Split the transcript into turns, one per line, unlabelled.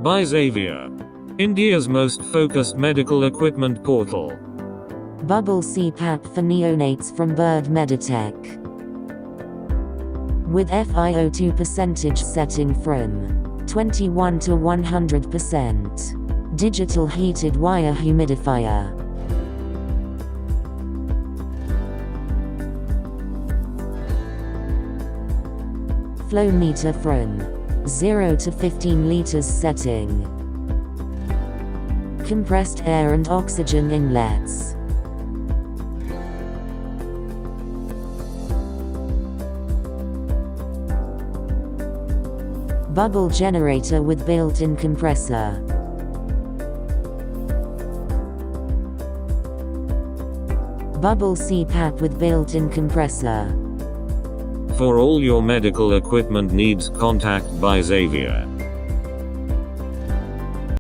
By Xavier. India's most focused medical equipment portal.
Bubble CPAP for neonates from Bird Meditech. With FiO2 percentage setting from 21 to 100%. Digital heated wire humidifier. Flow meter from 0 to 15 liters setting. Compressed air and oxygen inlets. Bubble generator with built-in compressor. Bubble CPAP with built-in compressor.
For all your medical equipment needs, contact by Xavier.